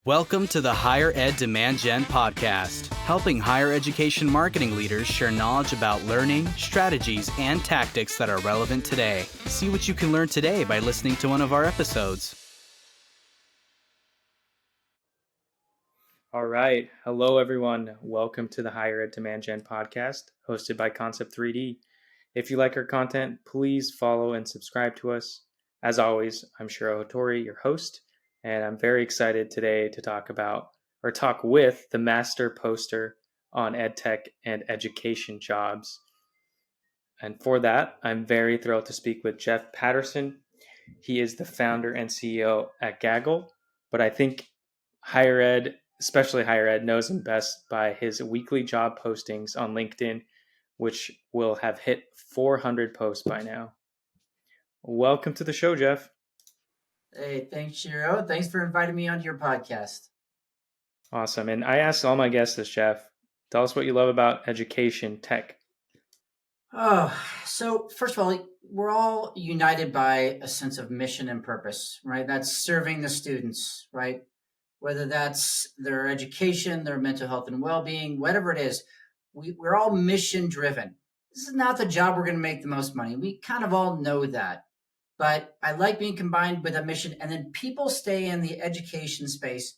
Welcome to the Higher Ed Demand Gen podcast, helping higher education marketing leaders share knowledge about learning, strategies, and tactics that are relevant today. See what you can learn today by listening to one of our episodes. All right. Hello, everyone. Welcome to the Higher Ed Demand Gen podcast, hosted by Concept 3D. If you like our content, please follow and subscribe to us. As always, I'm Shiro Hattori, your host, and I'm very excited today to talk with the master poster on edtech and education jobs. And for that, I'm very thrilled to speak with Jeff Patterson. He is the founder and CEO at Gaggle, but I think higher ed, especially higher ed, knows him best by his weekly job postings on LinkedIn, which will have hit 400 posts by now. Welcome to the show, Jeff. Hey, thanks, Shiro. Thanks for inviting me onto your podcast. Awesome. And I asked all my guests this, Jeff. Tell us what you love about education tech. So first of all, we're all united by a sense of mission and purpose, right? That's serving the students, right? Whether that's their education, their mental health and well-being, whatever it is, we're all mission driven. This is not the job we're going to make the most money. We kind of all know that. But I like being combined with a mission, and then people stay in the education space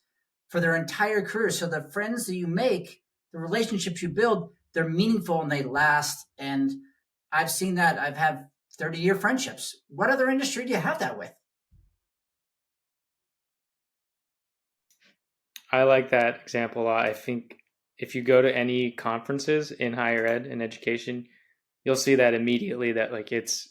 for their entire career. So the friends that you make, the relationships you build, they're meaningful and they last. And I've seen that. I've had 30-year friendships. What other industry do you have that with? I like that example a lot. I think if you go to any conferences in higher ed and education, you'll see that immediately that like it's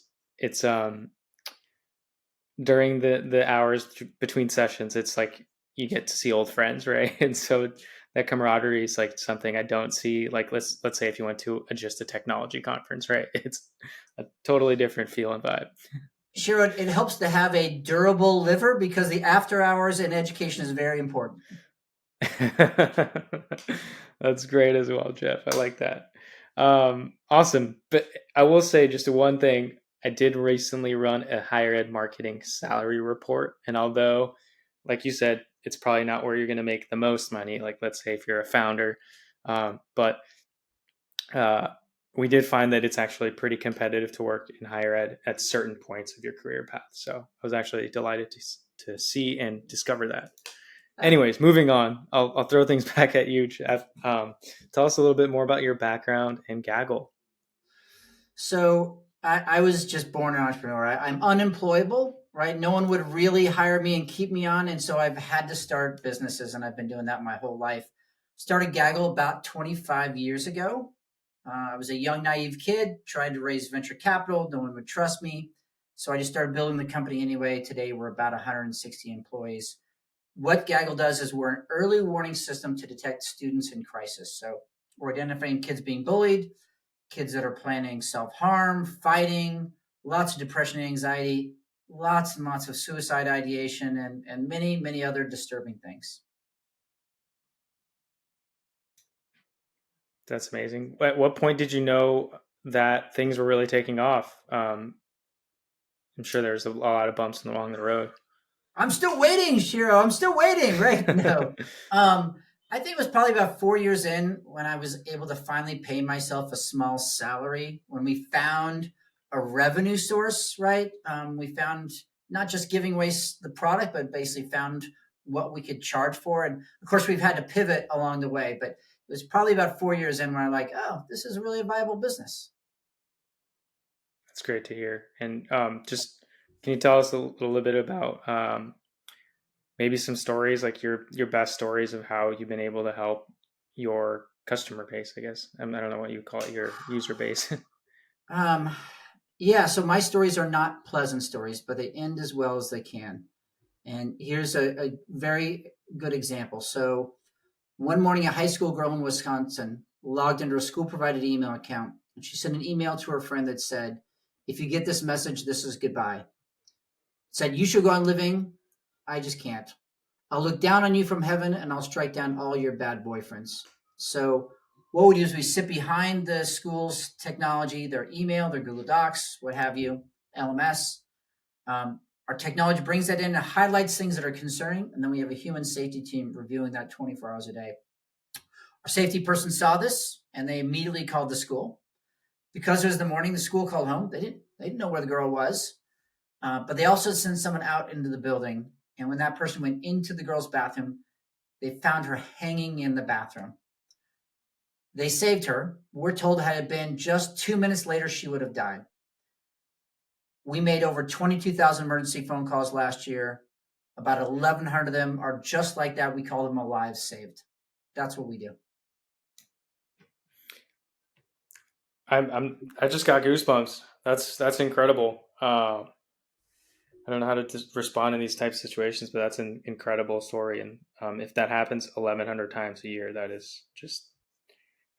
during the hours between sessions, it's like you get to see old friends, right? And so that camaraderie is like something I don't see. Like let's say if you went to just a technology conference, right? It's a totally different feel and vibe. Sure, it helps to have a durable liver because the after hours in education is very important. That's great as well, Jeff. I like that. Awesome. But I will say just one thing. I did recently run a higher ed marketing salary report. And although, like you said, it's probably not where you're going to make the most money, like let's say if you're a founder, but we did find that it's actually pretty competitive to work in higher ed at certain points of your career path. So I was actually delighted to see and discover that. Anyways, moving on, I'll throw things back at you, Jeff. Tell us a little bit more about your background and Gaggle. So I was just born an entrepreneur. I'm unemployable, right? No one would really hire me and keep me on. And so I've had to start businesses, and I've been doing that my whole life. Started Gaggle about 25 years ago. I was a young, naive kid, tried to raise venture capital. No one would trust me. So I just started building the company anyway. Today, we're about 160 employees. What Gaggle does is we're an early warning system to detect students in crisis. So we're identifying kids being bullied, kids that are planning self-harm, fighting, lots of depression and anxiety, lots and lots of suicide ideation, and many, many other disturbing things. That's amazing. At what point did you know that things were really taking off? I'm sure there's a lot of bumps along the road. I'm still waiting, Shiro. I'm still waiting, right? No. I think it was probably about 4 years in when I was able to finally pay myself a small salary, when we found a revenue source, right? We found not just giving away the product, but basically found what we could charge for. And of course, we've had to pivot along the way, but it was probably about 4 years in when I'm like, oh, this is really a viable business. That's great to hear. And just can you tell us a little bit about maybe some stories, like your best stories of how you've been able to help your customer base, I guess. I don't know what you call it, your user base. Yeah, so my stories are not pleasant stories, but they end as well as they can. And here's a very good example. So one morning, a high school girl in Wisconsin logged into a school-provided email account, and she sent an email to her friend that said, if you get this message, this is goodbye. It said, you should go on living. I just can't. I'll look down on you from heaven, and I'll strike down all your bad boyfriends. So what we do is we sit behind the school's technology, their email, their Google Docs, what have you, LMS. Our Our technology brings that in and highlights things that are concerning, and then we have a human safety team reviewing that 24 hours a day. Our safety person saw this, and they immediately called the school. Because it was the morning, the school called home. They didn't know where the girl was, but they also sent someone out into the building. And when that person went into the girl's bathroom, they found her hanging in the bathroom. They saved her. We're told had it been just 2 minutes later, she would have died. We made over 22,000 emergency phone calls last year. About 1,100 of them are just like that. We call them a lives saved. That's what we do. I just got goosebumps. That's incredible. I don't know how to respond in these types of situations, but that's an incredible story. And if that happens 1,100 times a year, that is just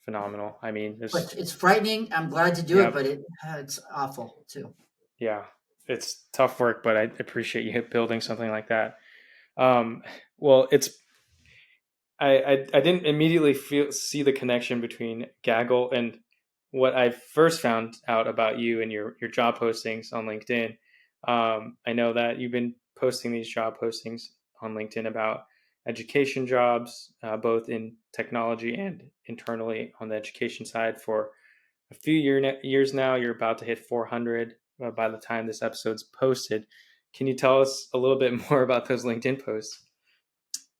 phenomenal. I mean, it's frightening. I'm glad to do it, but it's awful too. Yeah, it's tough work, but I appreciate you building something like that. Well, I didn't immediately see the connection between Gaggle and what I first found out about you and your job postings on LinkedIn. I know that you've been posting these job postings on LinkedIn about education jobs, both in technology and internally on the education side for a few years now. You're about to hit 400 by the time this episode's posted. Can you tell us a little bit more about those LinkedIn posts?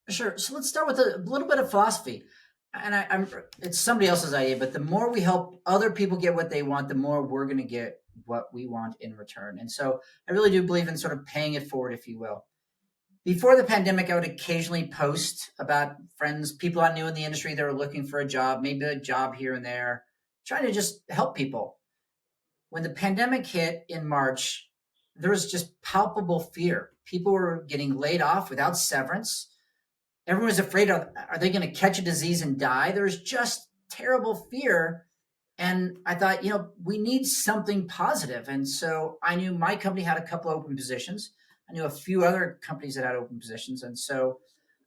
Sure. So let's start with a little bit of philosophy. And it's somebody else's idea, but the more we help other people get what they want, the more we're going to get what we want in return. And so I really do believe in sort of paying it forward, if you will. Before the pandemic, I would occasionally post about friends, people I knew in the industry that were looking for a job, maybe a job here and there, trying to just help people. When the pandemic hit in March, there was just palpable fear. People were getting laid off without severance. Everyone was afraid of, are they going to catch a disease and die? There was just terrible fear. And I thought, we need something positive. And so I knew my company had a couple open positions. I knew a few other companies that had open positions. And so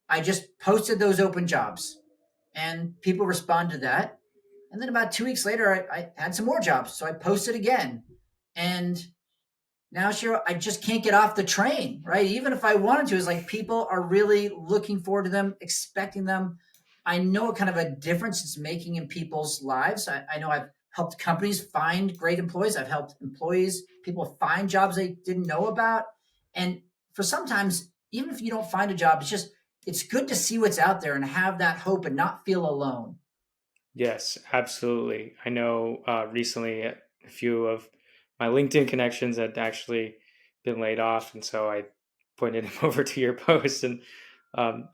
I just posted those open jobs and people responded to that. And then about 2 weeks later, I had some more jobs. So I posted again. And now, Cheryl, I just can't get off the train, right? Even if I wanted to, it's like people are really looking forward to them, expecting them. I know what kind of a difference it's making in people's lives. I know I've helped companies find great employees. I've helped people find jobs they didn't know about. And for sometimes, even if you don't find a job, it's good to see what's out there and have that hope and not feel alone. Yes, absolutely. I know recently a few of my LinkedIn connections had actually been laid off. And so I pointed them over to your post, and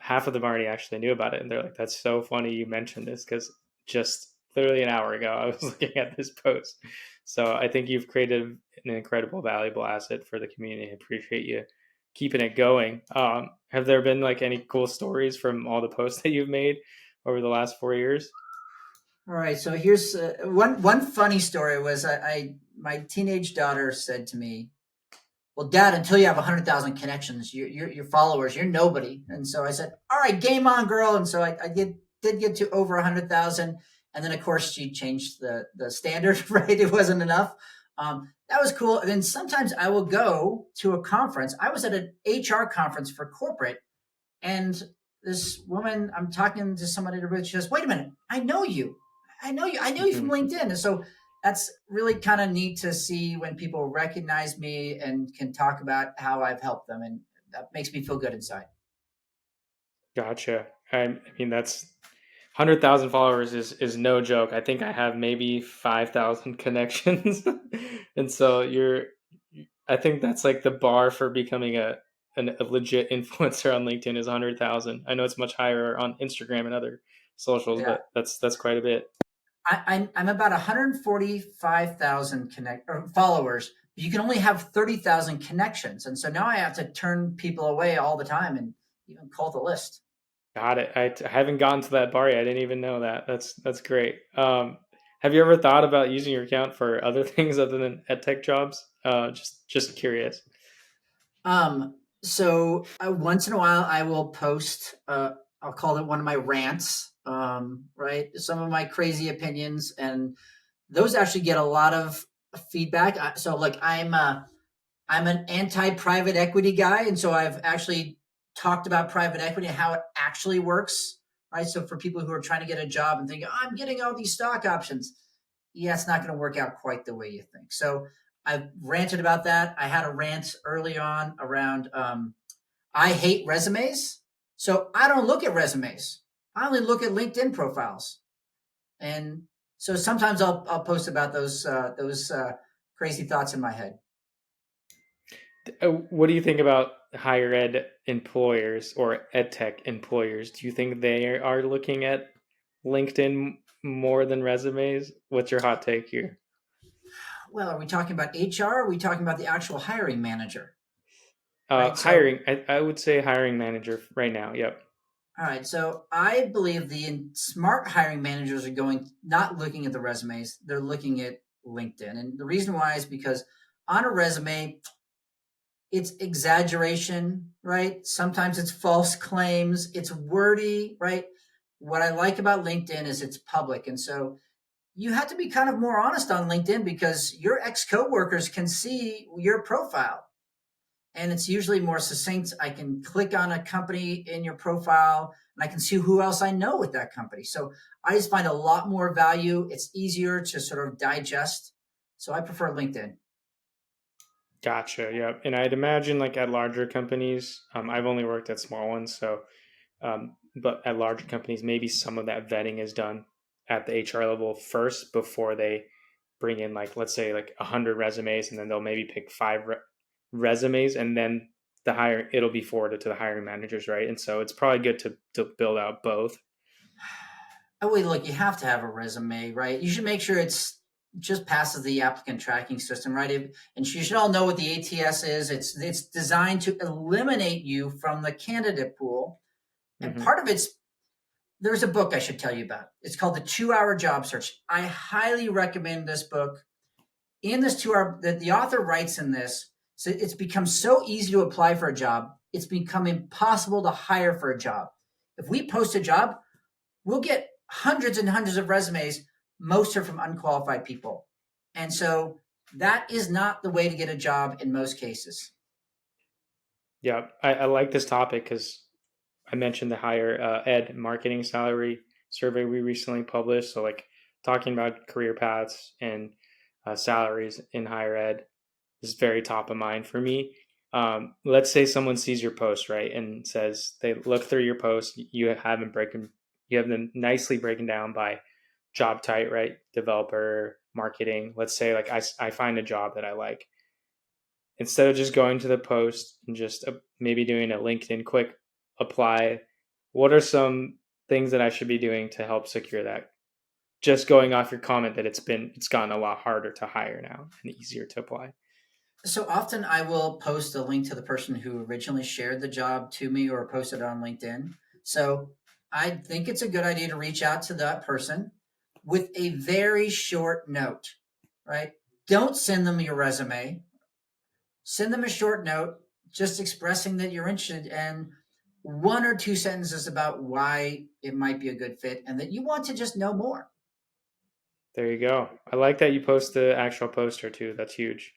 half of them already actually knew about it. And they're like, that's so funny you mentioned this, because just literally an hour ago, I was looking at this post. So I think you've created an incredible, valuable asset for the community. I appreciate you keeping it going. Have there been like any cool stories from all the posts that you've made over the last 4 years? All right. So here's one funny story was my teenage daughter said to me, well, Dad, until you have 100,000 connections, your followers, you're nobody. And so I said, all right, game on, girl. And so I did get to over 100,000. And then, of course, she changed the standard, right? It wasn't enough. That was cool. And then sometimes I will go to a conference. I was at an HR conference for corporate, and this woman, I'm talking to somebody at a booth, she goes, wait a minute, I know you from LinkedIn. And so that's really kind of neat to see when people recognize me and can talk about how I've helped them. And that makes me feel good inside. Gotcha. I mean, that's 100,000 followers is no joke. I think I have maybe 5,000 connections. And so I think that's like the bar for becoming a legit influencer on LinkedIn is 100,000. I know it's much higher on Instagram and other socials, but that's quite a bit. I'm about 145,000 followers. You can only have 30,000 connections. And so now I have to turn people away all the time and even call the list. Got it. I haven't gotten to that bar yet. I didn't even know that. That's great. Have you ever thought about using your account for other things other than edtech jobs? Just curious. So once in a while I will post, I'll call it one of my rants, right? Some of my crazy opinions, and those actually get a lot of feedback. So like I I'm an anti-private equity guy, and so I've actually talked about private equity and how it actually works, right? So for people who are trying to get a job and think, oh, I'm getting all these stock options, yeah, it's not going to work out quite the way you think. So I've ranted about that. I had a rant early on around I hate resumes, so I don't look at resumes. I only look at LinkedIn profiles, and so sometimes I'll post about those crazy thoughts in my head. What do you think about higher ed employers or edtech employers? Do you think they are looking at LinkedIn more than resumes? What's your hot take here? Well, are we talking about HR? Or are we talking about the actual hiring manager? Right. So, Hiring, I would say hiring manager right now. Yep. all right. So I believe the smart hiring managers are not looking at the resumes. They're looking at LinkedIn. And the reason why is because on a resume, it's exaggeration, right? Sometimes it's false claims. It's wordy, right? What I like about LinkedIn is it's public. And so you have to be kind of more honest on LinkedIn because your ex coworkers can see your profile and it's usually more succinct. I can click on a company in your profile and I can see who else I know with that company. So I just find a lot more value. It's easier to sort of digest. So I prefer LinkedIn. Gotcha. Yep. And I'd imagine like at larger companies, I've only worked at small ones, so but at larger companies, maybe some of that vetting is done at the HR level first before they bring in like let's say like 100 resumes, and then they'll maybe pick five resumes, and then it'll be forwarded to the hiring managers, right? And so it's probably good to build out both. Oh, wait, look, you have to have a resume, right? You should make sure it's just passes the applicant tracking system, right? And you should all know what the ATS is. It's designed to eliminate you from the candidate pool. And Hmm. part of there's a book I should tell you about. It's called The 2 Hour Job Search. I highly recommend this book. In this 2 hour, that the author writes in this, so it's become so easy to apply for a job, it's become impossible to hire for a job. If we post a job, we'll get hundreds and hundreds of resumes. Most are from unqualified people. And so that is not the way to get a job in most cases. Yeah, I like this topic because I mentioned the higher ed marketing salary survey we recently published. So, like talking about career paths and salaries in higher ed is very top of mind for me. Let's say someone sees your post, right, and says they look through your post. You have them nicely broken down by job type, right? Developer, marketing. Let's say like I find a job that I like. Instead of just going to the post and just maybe doing a LinkedIn quick apply, what are some things that I should be doing to help secure that? Just going off your comment that it's gotten a lot harder to hire now and easier to apply. So often I will post a link to the person who originally shared the job to me or posted it on LinkedIn. So I think it's a good idea to reach out to that person with a very short note, right? Don't send them your resume. Send them a short note just expressing that you're interested and one or two sentences about why it might be a good fit and that you want to just know more. There you go. I like that you post the actual poster too. That's huge.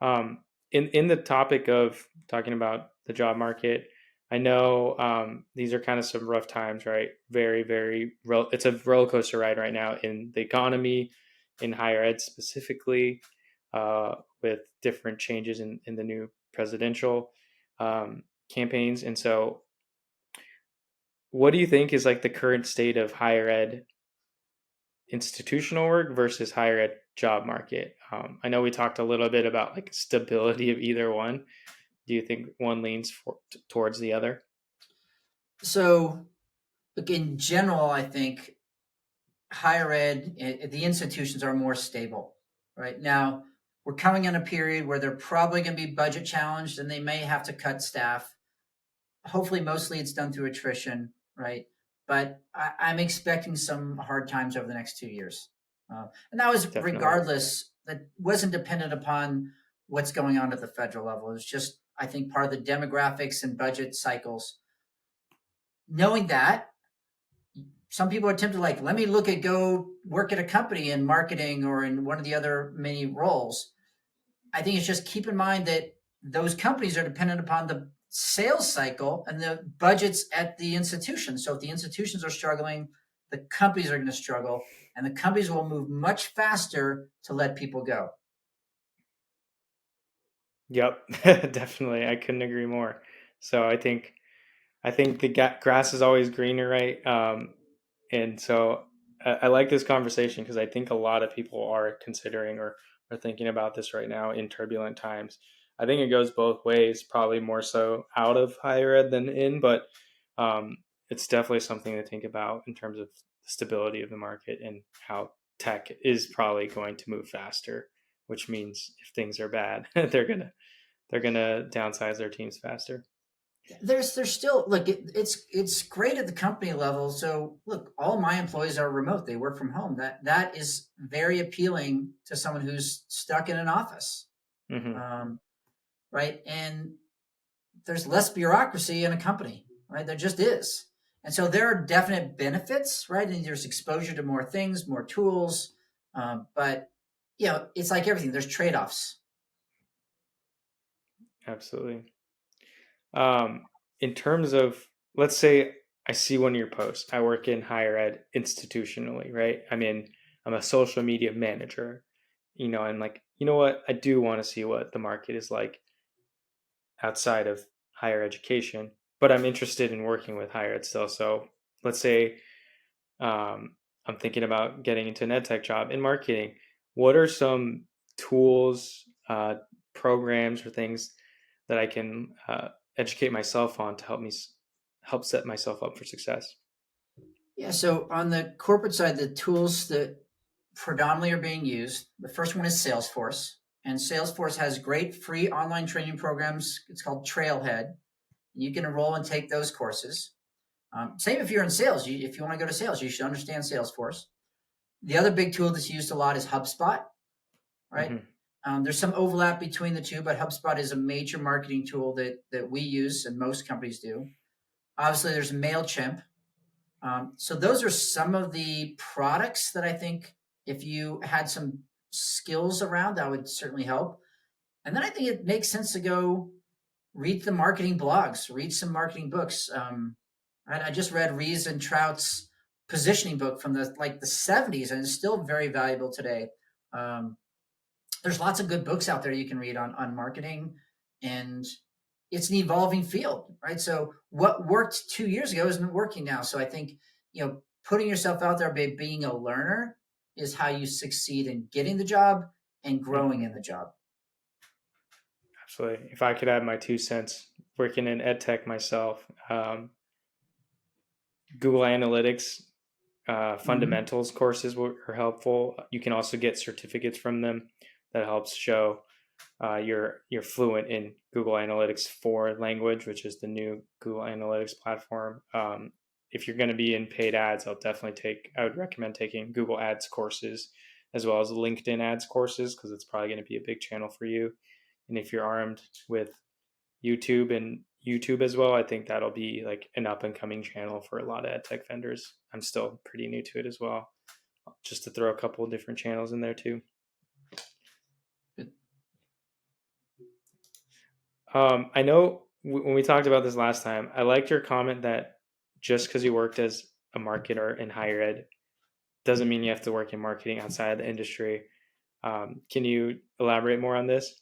In the topic of talking about the job market, I know these are kind of some rough times, right? It's a roller coaster ride right now in the economy, in higher ed specifically, with different changes in the new presidential campaigns. And so, what do you think is like the current state of higher ed institutional work versus higher ed job market? I know we talked a little bit about like stability of either one. Do you think one leans towards the other? So, look, in general, I think higher ed, the institutions are more stable. Right now, we're coming in a period where they're probably going to be budget challenged and they may have to cut staff. Hopefully, mostly it's done through attrition, right? But I'm expecting some hard times over the next 2 years. And that was Definitely. regardless, that wasn't dependent upon what's going on at the federal level. It was just, I think, part of the demographics and budget cycles. Knowing that, some people are tempted, like, let me go work at a company in marketing or in one of the other many roles. I think it's just keep in mind that those companies are dependent upon the sales cycle and the budgets at the institution. So if the institutions are struggling, the companies are going to struggle, and the companies will move much faster to let people go. Yep, definitely. I couldn't agree more. So I think the grass is always greener, right? And so I like this conversation because I think a lot of people are considering or are thinking about this right now in turbulent times. I think it goes both ways, probably more so out of higher ed than in, but it's definitely something to think about in terms of the stability of the market and how tech is probably going to move faster, which means if things are bad, they're gonna downsize their teams faster. There's still look, it's great at the company level. So look, all my employees are remote; they work from home. That is very appealing to someone who's stuck in an office, Hmm. um, right? And there's less bureaucracy in a company, right? There just is. And so there are definite benefits, right? And there's exposure to more things, more tools. But, it's like everything, there's trade offs. Absolutely. In terms of, let's say I see one of your posts. I work in higher ed institutionally, right? I'm a social media manager. I'm like, you know what? I do want to see what the market is like outside of higher education, but I'm interested in working with higher ed still. So let's say I'm thinking about getting into an edtech job in marketing. What are some tools, programs, or things that I can educate myself on to help set myself up for success? Yeah. So on the corporate side, the tools that predominantly are being used, the first one is Salesforce. And Salesforce has great free online training programs. It's called Trailhead. You can enroll and take those courses. Same if you're in sales. If you want to go to sales, you should understand Salesforce. The other big tool that's used a lot is HubSpot, right? Hmm. There's some overlap between the two, but HubSpot is a major marketing tool that we use and most companies do. Obviously, there's MailChimp. So those are some of the products that I think if you had some skills around, that would certainly help. And then I think it makes sense to go read the marketing blogs, read some marketing books. I just read Rees and Trout's positioning book from the 70s, and it's still very valuable today. Um, there's lots of good books out there you can read on marketing, and it's an evolving field, right? So what worked 2 years ago isn't working now. So I think putting yourself out there by being a learner is how you succeed in getting the job and growing Hmm. in the job. Absolutely. If I could add my 2 cents, working in ed tech myself, Google Analytics Mm-hmm. fundamentals courses are helpful. You can also get certificates from them that helps show you're fluent in Google Analytics 4 language, which is the new Google Analytics platform. If you're going to be in paid ads, I would recommend taking Google Ads courses as well as LinkedIn Ads courses because it's probably going to be a big channel for you. And if you're armed with YouTube as well, I think that'll be like an up and coming channel for a lot of ed tech vendors. I'm still pretty new to it as well, just to throw a couple of different channels in there too. I know when we talked about this last time, I liked your comment that just because you worked as a marketer in higher ed doesn't mean you have to work in marketing outside the industry. Can you elaborate more on this?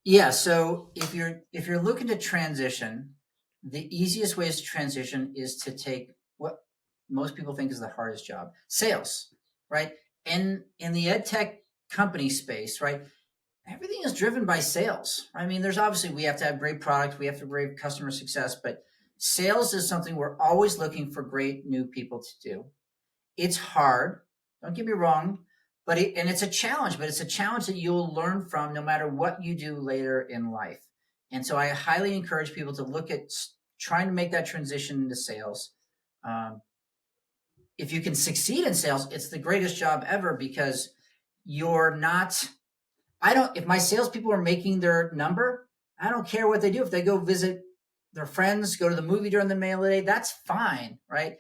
Yeah, so if you're looking to transition, the easiest ways to transition is to take what most people think is the hardest job, sales, right? And in the ed tech company space, right? Everything is driven by sales. I mean, there's obviously we have to have great product, we have to have great customer success, but sales is something we're always looking for great new people to do. It's hard. Don't get me wrong, and it's a challenge, but it's a challenge that you'll learn from no matter what you do later in life. And so I highly encourage people to look at trying to make that transition into sales. Um, if you can succeed in sales, it's the greatest job ever because you're not. I don't. If my salespeople are making their number, I don't care what they do. If they go visit their friends, go to the movie during the mail of the day, that's fine, right?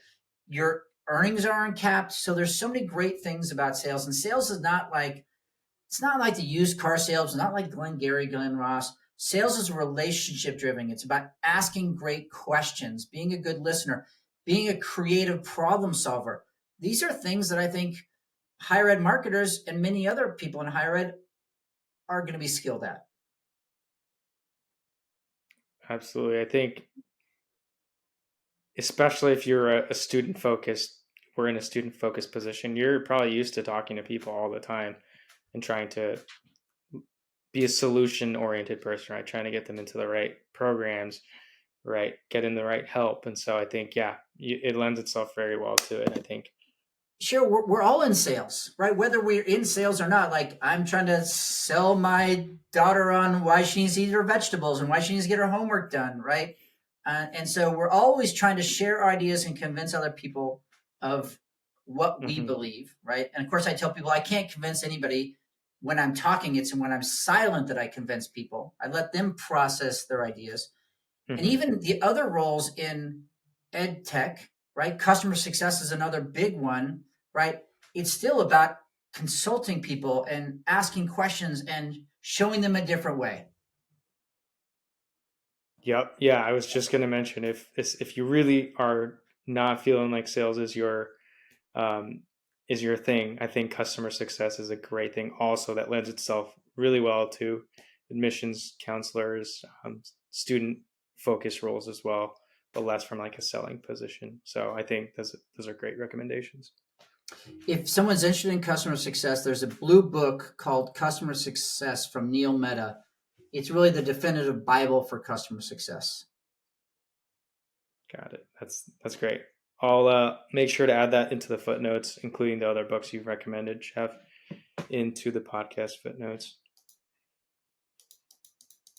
Your earnings are uncapped. So there's so many great things about sales. And sales is not like it's not like the used car sales, it's not like Glenn Gary, Glenn Ross. Sales is relationship driven. It's about asking great questions, being a good listener, being a creative problem solver. These are things that I think higher ed marketers and many other people in higher ed are going to be skilled at. Absolutely. I think, especially if you're a student focused, we're in a student focused position, you're probably used to talking to people all the time and trying to be a solution oriented person, right? Trying to get them into the right programs, right? Get in the right help. And so I think, yeah, it lends itself very well to it, I think. Sure, we're all in sales, right? Whether we're in sales or not. Like, I'm trying to sell my daughter on why she needs to eat her vegetables and why she needs to get her homework done, right? And so we're always trying to share ideas and convince other people of what we believe, right? And of course, I tell people I can't convince anybody when I'm talking. It's when I'm silent that I convince people. I let them process their ideas. And even the other roles in ed tech, right? Customer success is another big one, right? It's still about consulting people and asking questions and showing them a different way. Yep. Yeah, I was just going to mention, if you really are not feeling like sales is your thing, I think customer success is a great thing. Also, that lends itself really well to admissions counselors, student focus roles as well, but less from like a selling position. So I think those are great recommendations. If someone's interested in customer success, there's a blue book called Customer Success from Neil Mehta. It's really the definitive Bible for customer success. Got it. That's great. I'll make sure to add that into the footnotes, including the other books you've recommended, Jeff, into the podcast footnotes.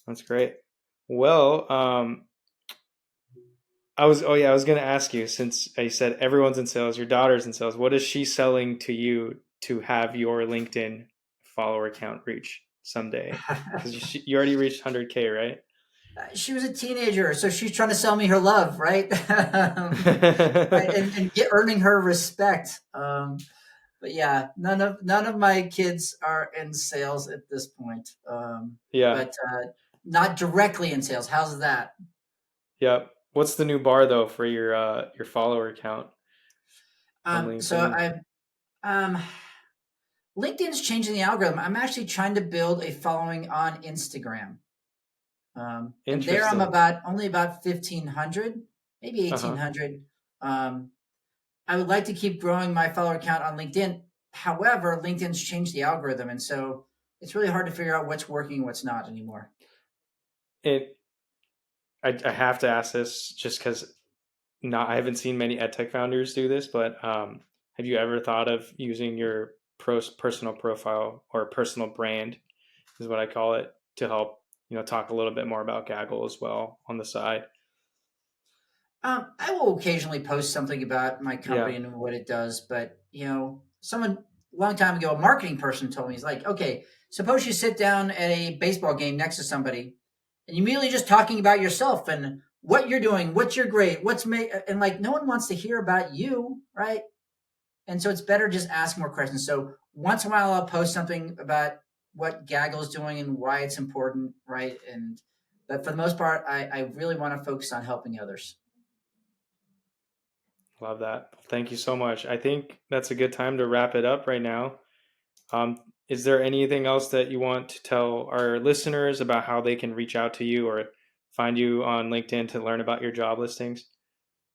That's great. Well, I was going to ask you, since I said everyone's in sales, your daughter's in sales, what is she selling to you to have your LinkedIn follower count reach someday? Because you already reached 100K, right? She was a teenager, so she's trying to sell me her love, right? and earning her respect. But yeah, none of my kids are in sales at this point. But not directly in sales. How's that? Yep. What's the new bar though for your follower count on LinkedIn? So LinkedIn's changing the algorithm. I'm actually trying to build a following on Instagram. And there I'm only about 1,500, maybe 1,800. I would like to keep growing my follower count on LinkedIn. However, LinkedIn's changed the algorithm, and so it's really hard to figure out what's working and what's not anymore. I have to ask this just because I haven't seen many edtech founders do this, but have you ever thought of using your personal profile or personal brand, is what I call it, to help talk a little bit more about Gaggle as well on the side? I will occasionally post something about my company and what it does, but someone a long time ago, a marketing person told me, he's like, okay, suppose you sit down at a baseball game next to somebody and you immediately just talking about yourself and what you're doing, what's your grade, and like, no one wants to hear about you, right? And so it's better just ask more questions. So once in a while I'll post something about what Gaggle is doing and why it's important, right? But for the most part, I really want to focus on helping others. Love that. Thank you so much. I think that's a good time to wrap it up right now. Is there anything else that you want to tell our listeners about how they can reach out to you or find you on LinkedIn to learn about your job listings?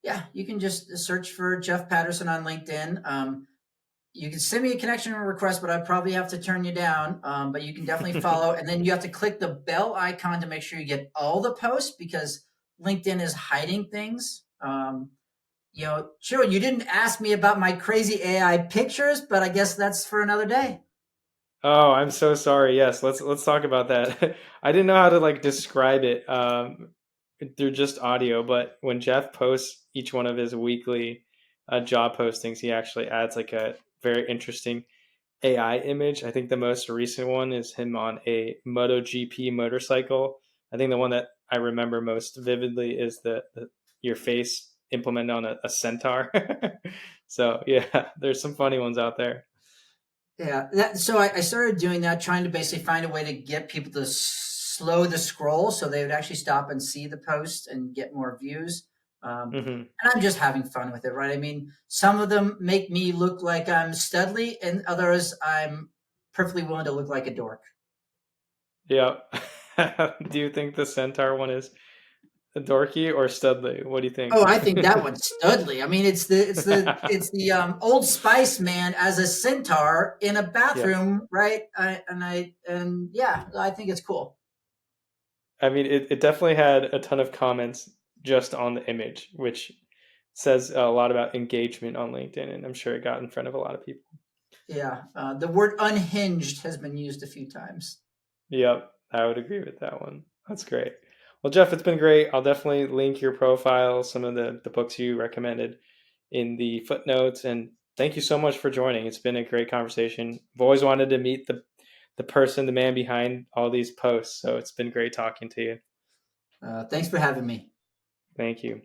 Yeah, you can just search for Jeff Patterson on LinkedIn. You can send me a connection request, but I probably have to turn you down. But you can definitely follow. And then you have to click the bell icon to make sure you get all the posts, because LinkedIn is hiding things. Sure, you didn't ask me about my crazy AI pictures, but I guess that's for another day. Oh, I'm so sorry. Yes, let's talk about that. I didn't know how to describe it through just audio, but when Jeff posts each one of his weekly job postings, he actually adds a very interesting AI image. I think the most recent one is him on a MotoGP motorcycle. I think the one that I remember most vividly is your face implemented on a centaur. So yeah, there's some funny ones out there. Yeah. So I started doing that, trying to basically find a way to get people to slow the scroll so they would actually stop and see the post and get more views. Hmm. And I'm just having fun with it, right? I mean, some of them make me look like I'm studly, and others I'm perfectly willing to look like a dork. Yeah. Do you think the centaur one is dorky or studly? What do you think? Oh, I think that one's studly. I mean, it's the Old Spice man as a centaur in a Yeah. bathroom, right? And yeah, I think it's cool. I mean, it definitely had a ton of comments just on the image, which says a lot about engagement on LinkedIn, and I'm sure it got in front of a lot of people. Yeah, the word unhinged has been used a few times. Yep, I would agree with that one. That's great. Well, Jeff, it's been great. I'll definitely link your profile, some of the books you recommended in the footnotes, and thank you so much for joining. It's been a great conversation. I've always wanted to meet the person, the man behind all these posts, so it's been great talking to you. Thanks for having me. Thank you.